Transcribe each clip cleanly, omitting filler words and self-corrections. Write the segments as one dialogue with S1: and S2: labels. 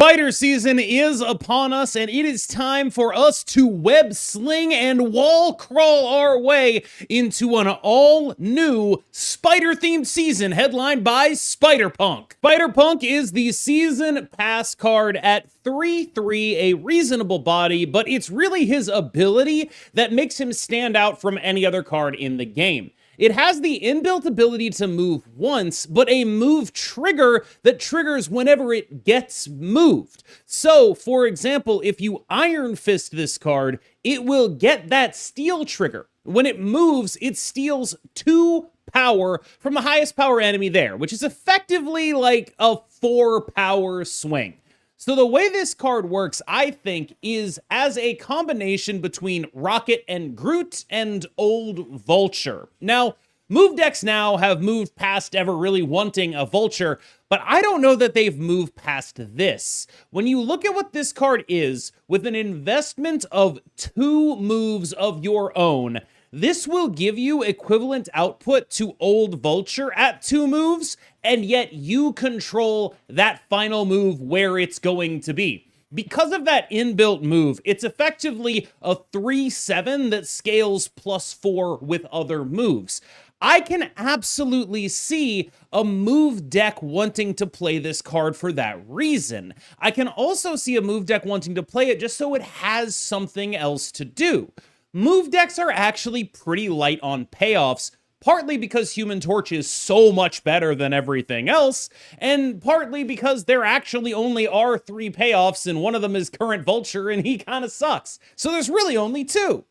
S1: Spider season is upon us, and it is time for us to web sling and wall crawl our way into an all-new Spider-themed season headlined by Spider-Punk. Spider-Punk is the season pass card at 3/3, a reasonable body, but it's really his ability that makes him stand out from any other card in the game. It has the inbuilt ability to move once, but a move trigger that triggers whenever it gets moved. So, for example, if you Iron Fist this card, it will get that steal trigger. When it moves, it steals 2 power from the highest power enemy there, which is effectively like a 4 power swing. So the way this card works, I think, is as a combination between Rocket and Groot and Old Vulture. Now, move decks now have moved past ever really wanting a Vulture, but I don't know that they've moved past this. When you look at what this card is, with an investment of 2 moves of your own, this will give you equivalent output to Old Vulture at 2 moves, and yet you control that final move where it's going to be. Because of that inbuilt move, it's effectively a 3/7 that scales +4 with other moves. I can absolutely see a move deck wanting to play this card for that reason. I can also see a move deck wanting to play it just so it has something else to do. Move decks are actually pretty light on payoffs, partly because Human Torch is so much better than everything else, and partly because there actually only are 3 payoffs, and one of them is current Vulture, and he kind of sucks. So there's really only 2.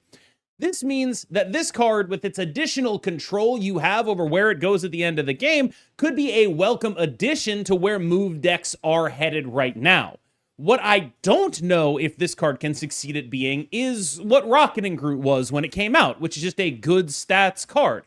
S1: This means that this card, with its additional control you have over where it goes at the end of the game, could be a welcome addition to where move decks are headed right now. What I don't know if this card can succeed at being is what Rocket and Groot was when it came out, which is just a good stats card.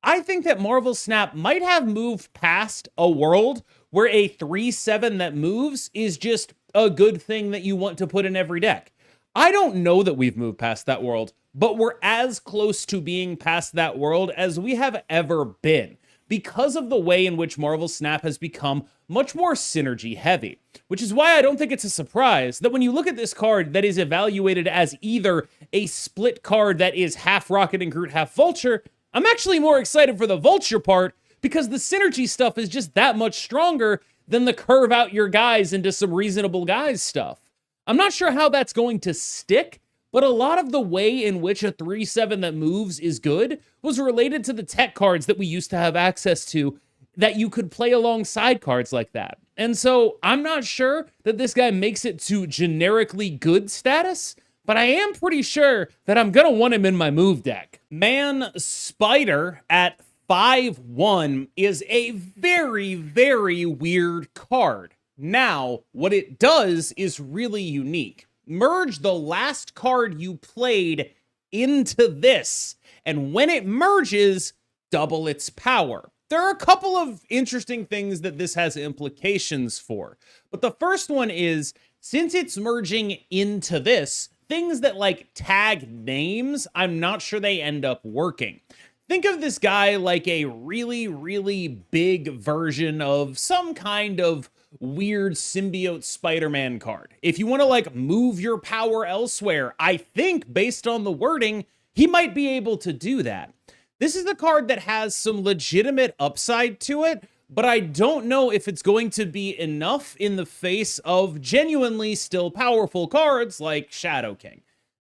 S1: I think that Marvel Snap might have moved past a world where a 3/7 that moves is just a good thing that you want to put in every deck. I don't know that we've moved past that world, but we're as close to being past that world as we have ever been, because of the way in which Marvel Snap has become much more synergy heavy, which is why I don't think it's a surprise that when you look at this card that is evaluated as either a split card that is half Rocket and Groot, half Vulture, I'm actually more excited for the Vulture part because the synergy stuff is just that much stronger than the curve out your guys into some reasonable guys stuff. I'm not sure how that's going to stick, but a lot of the way in which a 3/7 that moves is good was related to the tech cards that we used to have access to that you could play alongside cards like that. And so I'm not sure that this guy makes it to generically good status, but I am pretty sure that I'm gonna want him in my move deck. Man, Spider at 5/1 is a very, very weird card. Now, what it does is really unique. Merge the last card you played into this, and when it merges, double its power. There are a couple of interesting things that this has implications for, but the first one is, since it's merging into this, things that like tag names, I'm not sure they end up working. Think of this guy like a really, really big version of some kind of weird symbiote Spider-Man card. If you want to like move your power elsewhere, I think based on the wording, he might be able to do that. This is the card that has some legitimate upside to it, but I don't know if it's going to be enough in the face of genuinely still powerful cards like Shadow King.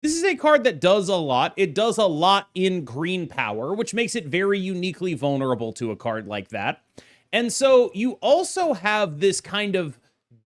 S1: This is a card that does a lot. It does a lot in green power, which makes it very uniquely vulnerable to a card like that. And so you also have this kind of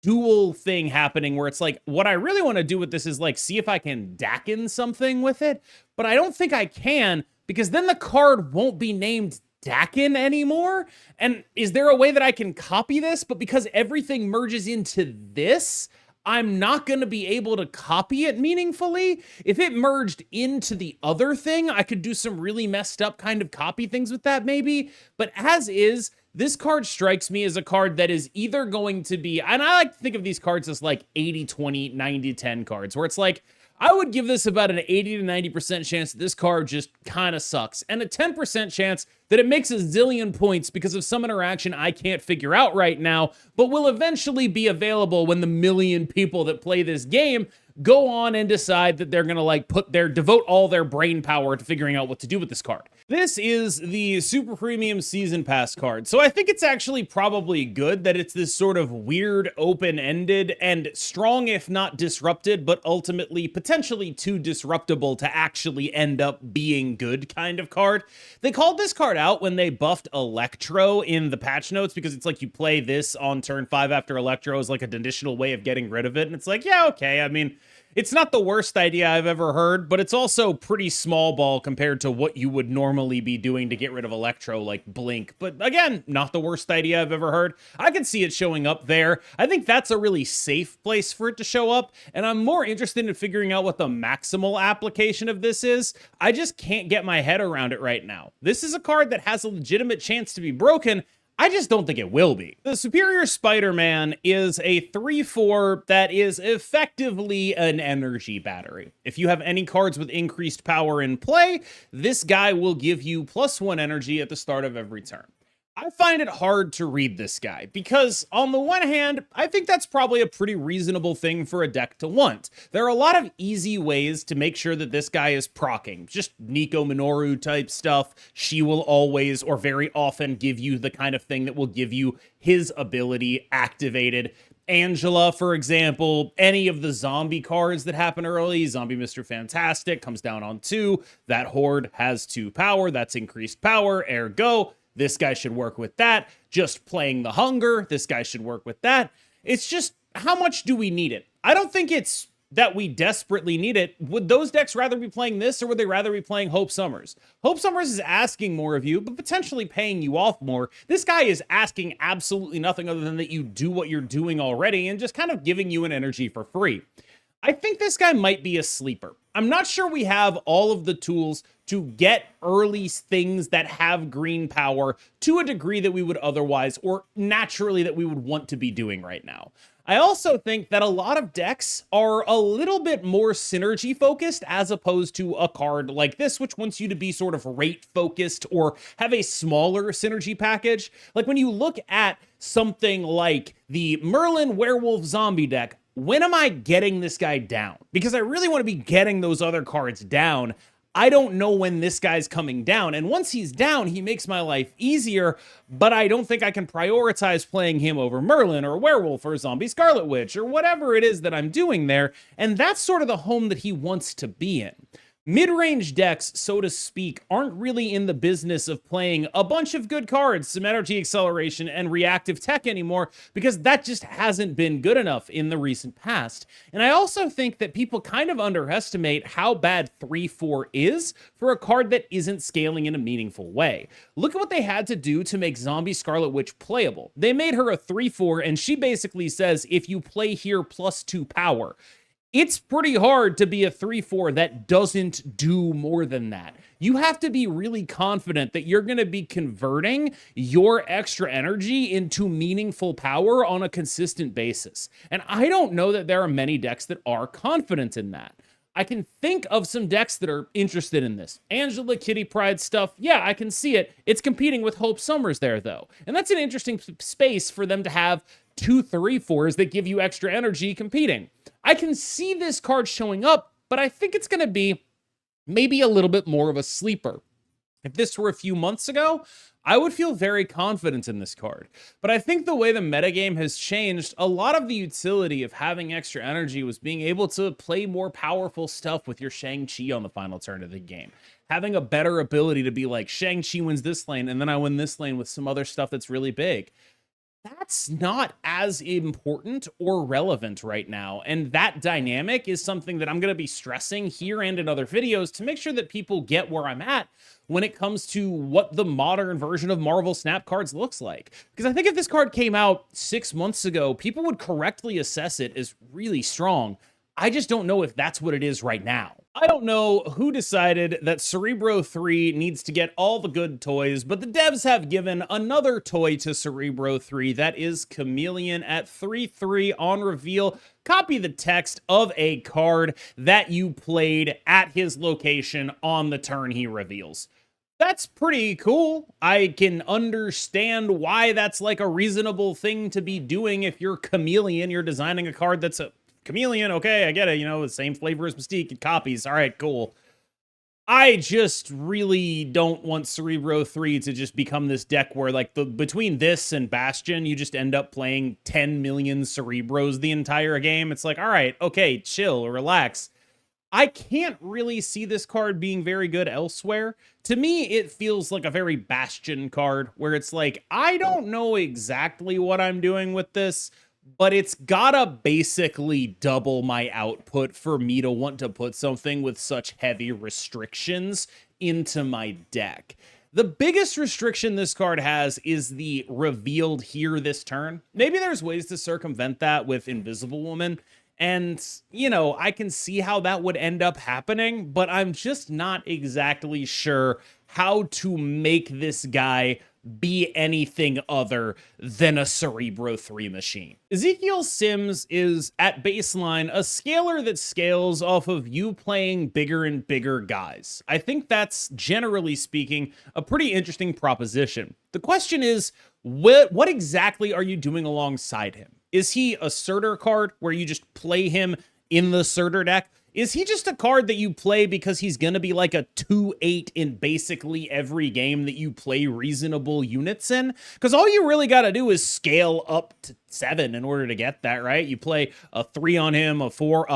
S1: dual thing happening where it's like, what I really want to do with this is like, see if I can Dakin something with it, but I don't think I can, because then the card won't be named Dakin anymore. And is there a way that I can copy this? But because everything merges into this, I'm not going to be able to copy it meaningfully. If it merged into the other thing, I could do some really messed up kind of copy things with that maybe. But as is, this card strikes me as a card that is either going to be, and I like to think of these cards as like 80-20, 90-10 cards, where it's like, I would give this about an 80 to 90% chance that this card just kind of sucks, and a 10% chance that it makes a zillion points because of some interaction I can't figure out right now, but will eventually be available when the million people that play this game go on and decide that they're gonna devote all their brain power to figuring out what to do with this card. This is the Super Premium Season Pass card, so I think it's actually probably good that it's this sort of weird, open-ended, and strong if not disrupted, but ultimately potentially too disruptible to actually end up being good kind of card. They called this card out when they buffed Electro in the patch notes, because it's like you play this on turn 5 after Electro is like an additional way of getting rid of it, and it's like, yeah, okay, I mean, it's not the worst idea I've ever heard, but it's also pretty small ball compared to what you would normally be doing to get rid of Electro, like Blink. But again, not the worst idea I've ever heard. I can see it showing up there. I think that's a really safe place for it to show up, and I'm more interested in figuring out what the maximal application of this is. I just can't get my head around it right now. This is a card that has a legitimate chance to be broken. I just don't think it will be. The Superior Spider-Man is a 3/4 that is effectively an energy battery. If you have any cards with increased power in play, this guy will give you +1 energy at the start of every turn. I find it hard to read this guy because, on the one hand, I think that's probably a pretty reasonable thing for a deck to want. There are a lot of easy ways to make sure that this guy is proccing. Just Nico Minoru type stuff. She will always or very often give you the kind of thing that will give you his ability activated. Angela, for example, any of the zombie cards that happen early, Zombie Mr. Fantastic comes down on 2. That Horde has 2 power. That's increased power, ergo this guy should work with that. Just playing the Hunger, this guy should work with that. It's just, how much do we need it? I don't think it's that we desperately need it. Would those decks rather be playing this, or would they rather be playing Hope Summers? Hope Summers is asking more of you, but potentially paying you off more. This guy is asking absolutely nothing other than that you do what you're doing already and just kind of giving you an energy for free. I think this guy might be a sleeper. I'm not sure we have all of the tools to get early things that have green power to a degree that we would otherwise, or naturally that we would want to be doing right now. I also think that a lot of decks are a little bit more synergy focused as opposed to a card like this, which wants you to be sort of rate focused or have a smaller synergy package. Like when you look at something like the Merlin Werewolf Zombie deck, when am I getting this guy down? Because I really want to be getting those other cards down. I don't know when this guy's coming down, and once he's down, he makes my life easier, but I don't think I can prioritize playing him over Merlin or Werewolf or Zombie Scarlet Witch or whatever it is that I'm doing there, and that's sort of the home that he wants to be in. Mid-range decks, so to speak, aren't really in the business of playing a bunch of good cards, some energy acceleration and reactive tech anymore, because that just hasn't been good enough in the recent past. And I also think that people kind of underestimate how bad 3/4 is for a card that isn't scaling in a meaningful way. Look at what they had to do to make Zombie Scarlet Witch playable. They made her a 3/4, and she basically says, if you play here +2 power. It's pretty hard to be a 3/4 that doesn't do more than that. You have to be really confident that you're going to be converting your extra energy into meaningful power on a consistent basis. And I don't know that there are many decks that are confident in that. I can think of some decks that are interested in this. Angela Kitty Pryde stuff, yeah, I can see it. It's competing with Hope Summers there, though. And that's an interesting space for them to have 2 3/4s that give you extra energy competing. I can see this card showing up, but I think it's going to be maybe a little bit more of a sleeper. If this were a few months ago, I would feel very confident in this card. But I think the way the metagame has changed, a lot of the utility of having extra energy was being able to play more powerful stuff with your Shang-Chi on the final turn of the game. Having a better ability to be like, Shang-Chi wins this lane, and then I win this lane with some other stuff that's really big. That's not as important or relevant right now. And that dynamic is something that I'm going to be stressing here and in other videos to make sure that people get where I'm at when it comes to what the modern version of Marvel Snap cards looks like. Because I think if this card came out 6 months ago, people would correctly assess it as really strong. I just don't know if that's what it is right now. I don't know who decided that Cerebro 3 needs to get all the good toys, but the devs have given another toy to Cerebro 3 that is Chameleon at 3/3 on reveal. Copy the text of a card that you played at his location on the turn he reveals. That's pretty cool. I can understand why that's like a reasonable thing to be doing if you're Chameleon. You're designing a card that's a Chameleon. Okay, I get it. You know, the same flavor as Mystique. It copies. All right, cool. I just really don't want Cerebro 3 to just become this deck where, like, between this and Bastion, you just end up playing 10 million Cerebros the entire game. It's like, all right, okay, chill, relax. I can't really see this card being very good elsewhere. To me, it feels like a very Bastion card where it's like, I don't know exactly what I'm doing with this, but it's gotta basically double my output for me to want to put something with such heavy restrictions into my deck. The biggest restriction this card has is the revealed here this turn. Maybe there's ways to circumvent that with Invisible Woman. And, you know, I can see how that would end up happening, but I'm just not exactly sure how to make this guy be anything other than a Cerebro 3 machine. Ezekiel Sims is, at baseline, a scaler that scales off of you playing bigger and bigger guys. I think that's, generally speaking, a pretty interesting proposition. The question is, what exactly are you doing alongside him? Is he a Surtur card where you just play him in the Surtur deck? Is he just a card that you play because he's going to be like a 2/8 in basically every game that you play reasonable units in? Because all you really got to do is scale up to 7 in order to get that, right? You play a 3 on him, a 4,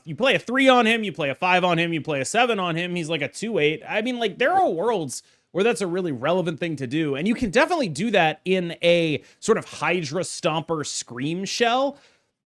S1: you play a 3 on him, you play a 5 on him, you play a 7 on him, he's like a 2/8. I mean, like, there are worlds where that's a really relevant thing to do. And you can definitely do that in a sort of Hydra Stomper Scream shell.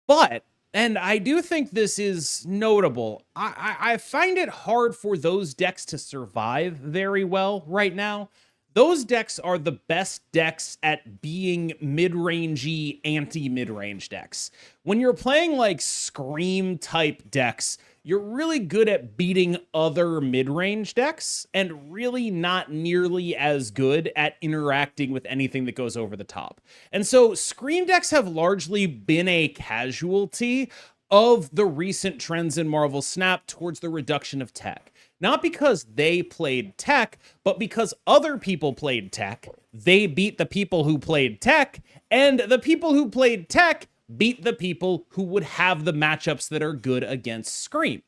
S1: But, and I do think this is notable, I find it hard for those decks to survive very well right now. Those decks are the best decks at being mid-rangey, anti-mid-range decks. When you're playing like Scream-type decks, you're really good at beating other mid-range decks and really not nearly as good at interacting with anything that goes over the top. And so Scream decks have largely been a casualty of the recent trends in Marvel Snap towards the reduction of tech. Not because they played tech, but because other people played tech. They beat the people who played tech, and the people who played tech beat the people who would have the matchups that are good against Scream.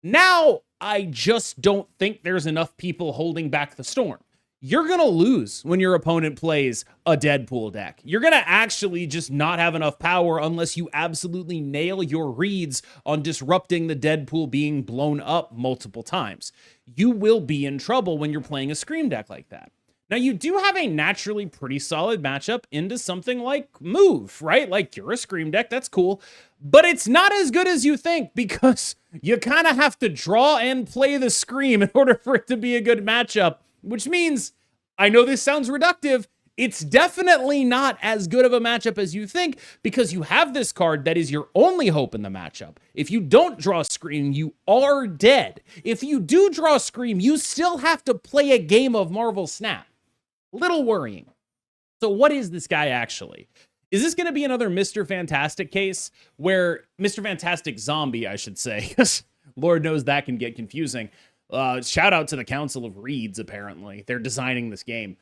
S1: Now, I just don't think there's enough people holding back the storm. You're going to lose when your opponent plays a Deadpool deck. You're going to actually just not have enough power unless you absolutely nail your reads on disrupting the Deadpool being blown up multiple times. You will be in trouble when you're playing a Scream deck like that. Now, you do have a naturally pretty solid matchup into something like Move, right? Like, you're a Scream deck, that's cool. But it's not as good as you think because you kind of have to draw and play the Scream in order for it to be a good matchup. Which means, I know this sounds reductive, it's definitely not as good of a matchup as you think because you have this card that is your only hope in the matchup. If you don't draw Scream, you are dead. If you do draw Scream, you still have to play a game of Marvel Snap. Little worrying. So what is this guy actually? Is this going to be another Mr. Fantastic case where Mr. Fantastic Zombie, I should say, because Lord knows that can get confusing. Shout out to the Council of Reeds, apparently. They're designing this game.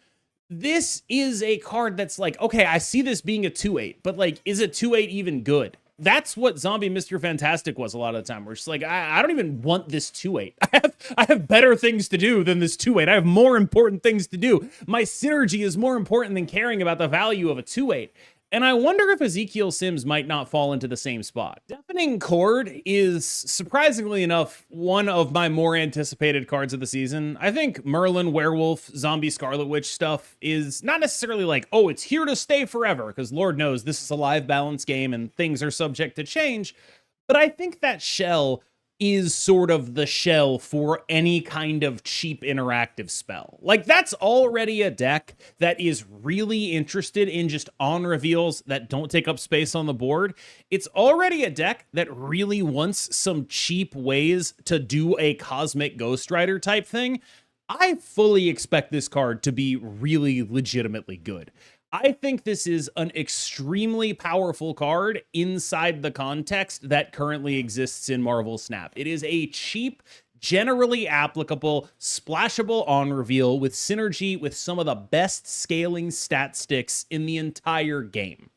S1: This is a card that's like, okay, I see this being a 2/8, but like, is a 2/8 even good? That's what Zombie Mr. Fantastic was a lot of the time. We're just like, I don't even want this 2/8. I have better things to do than this 2/8. I have more important things to do. My synergy is more important than caring about the value of a 2/8. And I wonder if Ezekiel Sims might not fall into the same spot. Deafening Cord is, surprisingly enough, one of my more anticipated cards of the season. I think Merlin, Werewolf, Zombie, Scarlet Witch stuff is not necessarily like, oh, it's here to stay forever, because Lord knows this is a live balance game and things are subject to change. But I think that shell is sort of the shell for any kind of cheap interactive spell. Like, that's already a deck that is really interested in just on reveals that don't take up space on the board. It's already a deck that really wants some cheap ways to do a Cosmic Ghost Rider type thing. I fully expect this card to be really legitimately good. I think this is an extremely powerful card inside the context that currently exists in Marvel Snap. It is a cheap, generally applicable, splashable on reveal with synergy with some of the best scaling stat sticks in the entire game.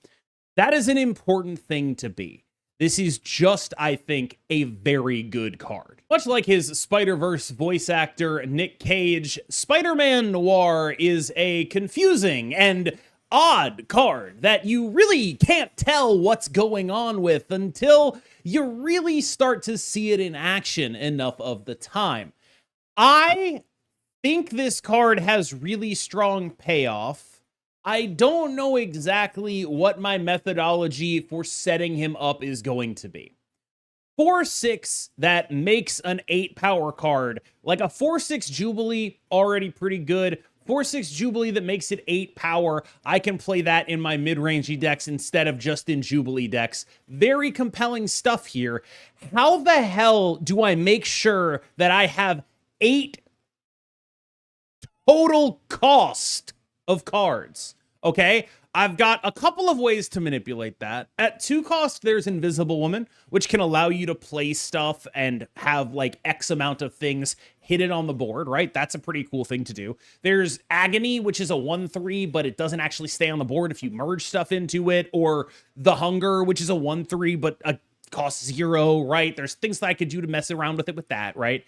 S1: That is an important thing to be. This is just, I think, a very good card. Much like his Spiderverse voice actor, Nick Cage, Spider-Man Noir is a confusing and odd card that you really can't tell what's going on with until you really start to see it in action enough of the time. I think this card has really strong payoff. I don't know exactly what my methodology for setting him up is going to be. 4/6 that makes an 8 power card, like a 4/6 Jubilee, already pretty good. 4/6 Jubilee that makes it 8 power. I can play that in my mid-rangey decks instead of just in Jubilee decks. Very compelling stuff here. How the hell do I make sure that I have 8 total cost of cards? Okay, I've got a couple of ways to manipulate that. At 2 cost, there's Invisible Woman, which can allow you to play stuff and have like X amount of things hidden on the board, right? That's a pretty cool thing to do. There's Agony, which is a 1/3, but it doesn't actually stay on the board if you merge stuff into it, or The Hunger, which is a 1/3, but costs 0, right? There's things that I could do to mess around with it with that, right?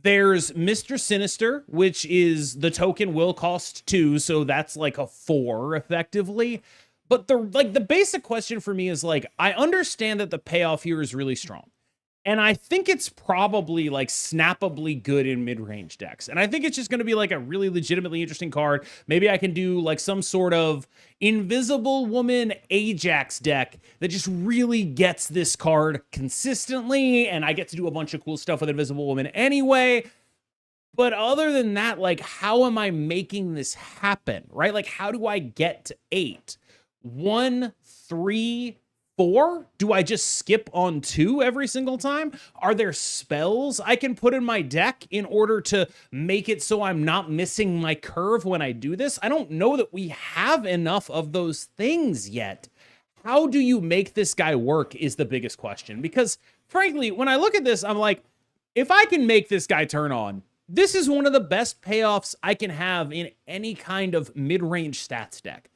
S1: There's Mr. Sinister, which is the token will cost 2, so that's like a 4 effectively. But the basic question for me is like, I understand that the payoff here is really strong. And I think it's probably like snappably good in mid-range decks. And I think it's just going to be like a really legitimately interesting card. Maybe I can do like some sort of Invisible Woman Ajax deck that just really gets this card consistently. And I get to do a bunch of cool stuff with Invisible Woman anyway. But other than that, like, how am I making this happen, right? Like, how do I get to 8? 1, 3, 4? Do I just skip on 2 every single time? Are there spells I can put in my deck in order to make it so I'm not missing my curve when I do this? I don't know that we have enough of those things yet. How do you make this guy work is the biggest question. Because frankly, when I look at this, I'm like, if I can make this guy turn on, this is one of the best payoffs I can have in any kind of mid-range stats deck.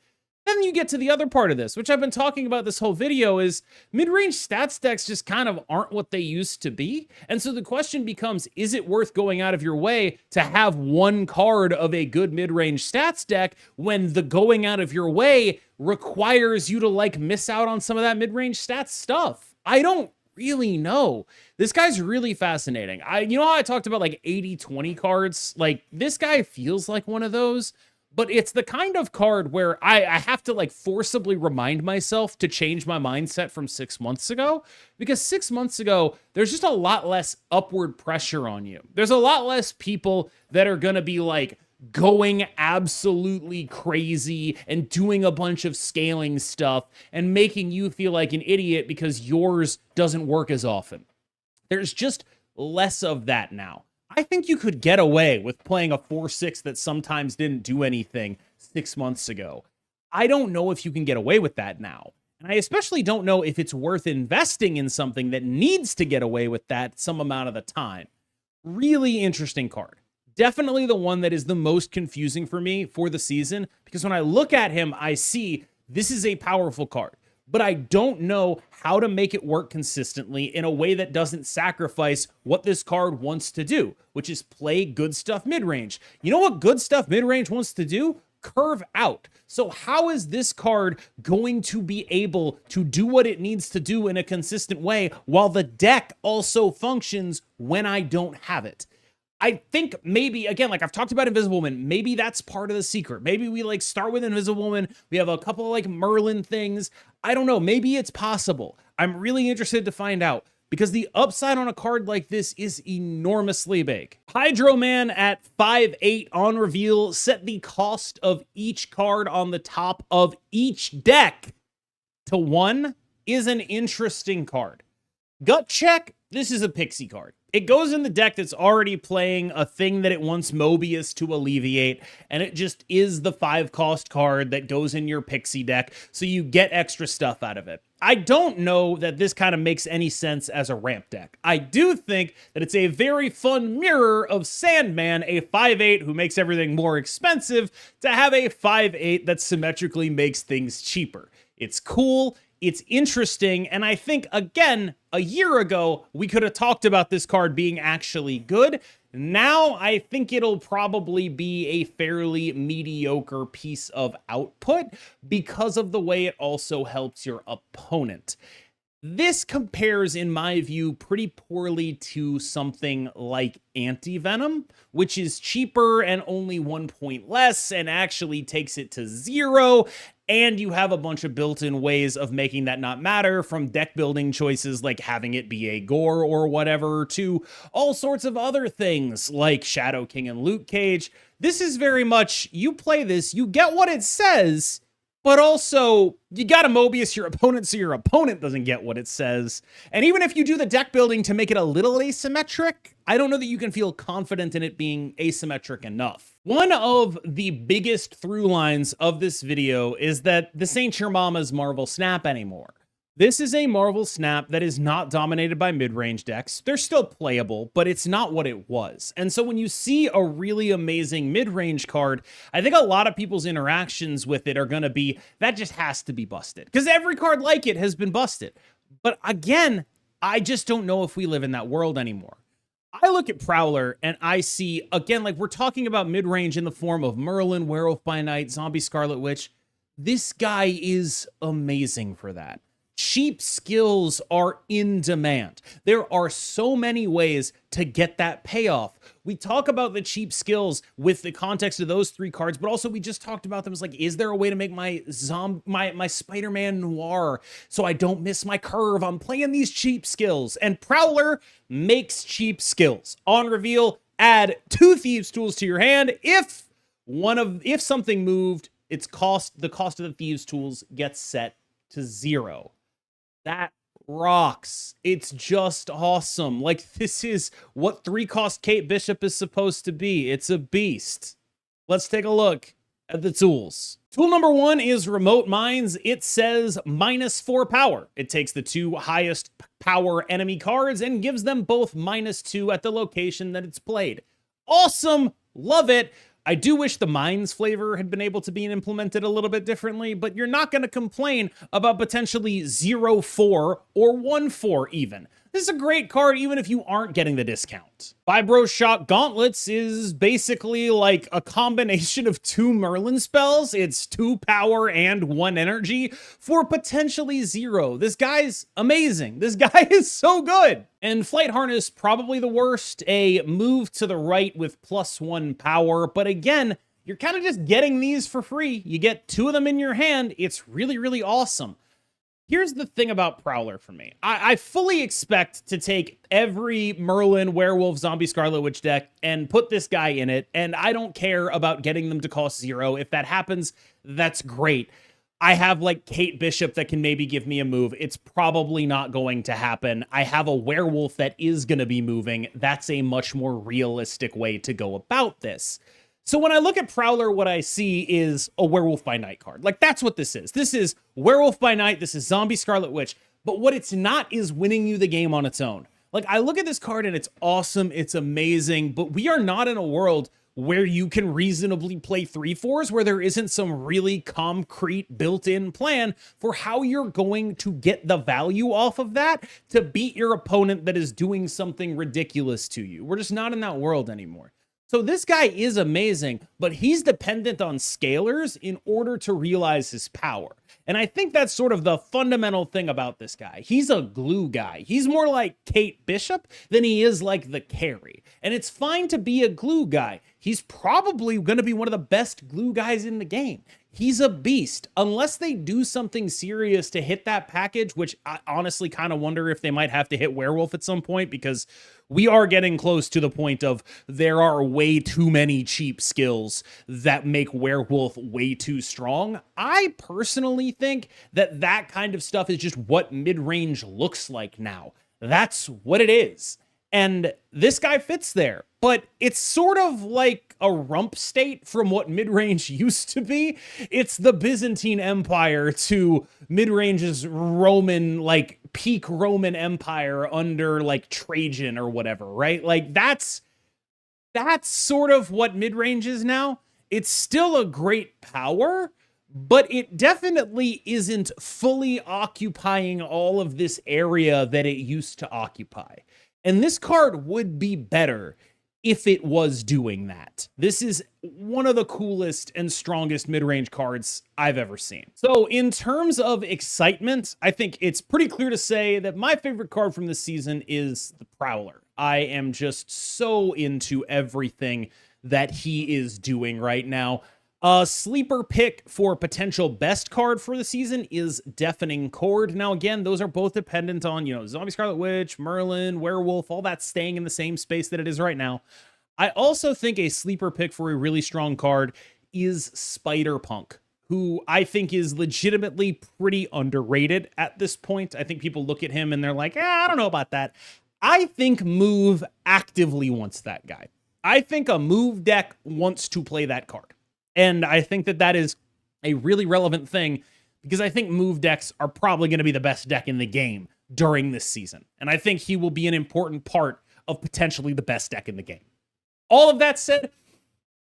S1: Then you get to the other part of this, which I've been talking about this whole video, is mid-range stats decks just kind of aren't what they used to be. And so the question becomes, is it worth going out of your way to have one card of a good mid-range stats deck when the going out of your way requires you to like miss out on some of that mid-range stats stuff? I don't really know. This guy's really fascinating. You know how I talked about like 80-20 cards? Like, this guy feels like one of those. But it's the kind of card where I have to like forcibly remind myself to change my mindset from 6 months ago, because 6 months ago, there's just a lot less upward pressure on you. There's a lot less people that are going to be like going absolutely crazy and doing a bunch of scaling stuff and making you feel like an idiot because yours doesn't work as often. There's just less of that now. I think you could get away with playing a 4/6 that sometimes didn't do anything 6 months ago. I don't know if you can get away with that now. And I especially don't know if it's worth investing in something that needs to get away with that some amount of the time. Really interesting card. Definitely the one that is the most confusing for me for the season, because when I look at him, I see this is a powerful card. But I don't know how to make it work consistently in a way that doesn't sacrifice what this card wants to do, which is play good stuff mid-range. You know what good stuff mid-range wants to do? Curve out. So how is this card going to be able to do what it needs to do in a consistent way while the deck also functions when I don't have it? I think maybe, again, like I've talked about Invisible Woman, maybe that's part of the secret. Maybe we like start with Invisible Woman. We have a couple of like Merlin things. I don't know. Maybe it's possible. I'm really interested to find out, because the upside on a card like this is enormously big. Hydro Man at 5/8 on reveal set the cost of each card on the top of each deck to 1 is an interesting card. Gut check, this is a pixie card. It goes in the deck that's already playing a thing that it wants Mobius to alleviate, and it just is the 5-cost card that goes in your pixie deck, so you get extra stuff out of it. I don't know that this kind of makes any sense as a ramp deck. I do think that it's a very fun mirror of Sandman, a 5/8 who makes everything more expensive, to have a 5/8 that symmetrically makes things cheaper. It's cool. It's interesting, and I think, again, a year ago, we could have talked about this card being actually good. Now, I think it'll probably be a fairly mediocre piece of output because of the way it also helps your opponent. This compares, in my view, pretty poorly to something like Anti-Venom, which is cheaper and only 1 point less and actually takes it to 0. And you have a bunch of built-in ways of making that not matter, from deck building choices like having it be a Gore or whatever, to all sorts of other things like Shadow King and Luke Cage. This is very much, you play this, you get what it says, but also you gotta Mobius your opponent so your opponent doesn't get what it says. And even if you do the deck building to make it a little asymmetric, I don't know that you can feel confident in it being asymmetric enough. One of the biggest through lines of this video is that this ain't your mama's Marvel Snap anymore. This is a Marvel Snap that is not dominated by mid-range decks. They're still playable, but it's not what it was. And so when you see a really amazing mid-range card, I think a lot of people's interactions with it are going to be, that just has to be busted. Because every card like it has been busted. But again, I just don't know if we live in that world anymore. I look at Prowler and I see, again, like we're talking about mid-range in the form of Merlin, Werewolf by Night, Zombie Scarlet Witch. This guy is amazing for that. Cheap skills are in demand. There are so many ways to get that payoff. We talk about the cheap skills with the context of those 3 cards, but also we just talked about them as like, is there a way to make my Spider-Man Noir so I don't miss my curve? I'm playing these cheap skills, and Prowler makes cheap skills. On reveal, add 2 Thieves' Tools to your hand. If something moved, the cost of the Thieves' Tools gets set to 0. That rocks. It's just awesome. Like, this is what 3-cost Kate Bishop is supposed to be. It's a beast. Let's take a look at the tools. Tool number 1 is Remote Mines. It says -4 power. It takes the 2 highest power enemy cards and gives them both -2 at the location that it's played. Awesome. Love it. I do wish the mines flavor had been able to be implemented a little bit differently, but you're not going to complain about potentially 0-4 or 1-4 even. This is a great card even if you aren't getting the discount. Vibro Shock Gauntlets is basically like a combination of 2 Merlin spells. It's 2 power and 1 energy for potentially 0. This guy's amazing. This guy is so good. And Flight Harness, probably the worst. A move to the right with +1 power. But again, you're kind of just getting these for free. You get 2 of them in your hand. It's really, really awesome. Here's the thing about Prowler for me. I fully expect to take every Merlin, Werewolf, Zombie, Scarlet Witch deck and put this guy in it, and I don't care about getting them to cost 0. If that happens, that's great. I have like Kate Bishop that can maybe give me a move. It's probably not going to happen. I have a Werewolf that is going to be moving. That's a much more realistic way to go about this. So when I look at Prowler, what I see is a Werewolf by Night card. Like, that's what this is. This is Werewolf by Night. This is Zombie Scarlet Witch. But what it's not is winning you the game on its own. Like, I look at this card and it's awesome. It's amazing. But we are not in a world where you can reasonably play 3-4s, where there isn't some really concrete built-in plan for how you're going to get the value off of that to beat your opponent that is doing something ridiculous to you. We're just not in that world anymore. So this guy is amazing, but he's dependent on scalers in order to realize his power. And I think that's sort of the fundamental thing about this guy. He's a glue guy. He's more like Kate Bishop than he is like the carry. And it's fine to be a glue guy. He's probably going to be one of the best glue guys in the game. he's a beast. Unless they do something serious to hit that package, which I honestly kind of wonder if they might have to hit werewolf at some point, because we are getting close to the point of there are way too many cheap skills that make werewolf way too strong. I personally think that that kind of stuff is just what mid-range looks like now. That's what it is. And this guy fits there, but it's sort of like a rump state from what mid-range used to be. It's the Byzantine Empire to mid-range's Roman, like peak Roman Empire under like Trajan or whatever, right? Like that's sort of what mid-range is now. It's still a great power, but it definitely isn't fully occupying all of this area that it used to occupy. And this card would be better if it was doing that. This is one of the coolest and strongest mid-range cards I've ever seen. So in terms of excitement, I think it's pretty clear to say that my favorite card from this season is the Prowler. I am just so into everything that he is doing right now. A sleeper pick for potential best card for the season is Deafening Cord. Now, again, those are both dependent on, Zombie Scarlet Witch, Merlin, Werewolf, all that staying in the same space that it is right now. I also think a sleeper pick for a really strong card is Spider-Punk, who I think is legitimately pretty underrated at this point. I think people look at him and they're like, I don't know about that. I think Move actively wants that guy. I think a Move deck wants to play that card. And I think that that is a really relevant thing because I think Move decks are probably going to be the best deck in the game during this season. And I think he will be an important part of potentially the best deck in the game. All of that said,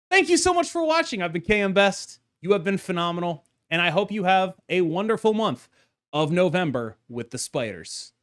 S1: thank you so much for watching. I've been KMBest. You have been phenomenal. And I hope you have a wonderful month of November with the spiders.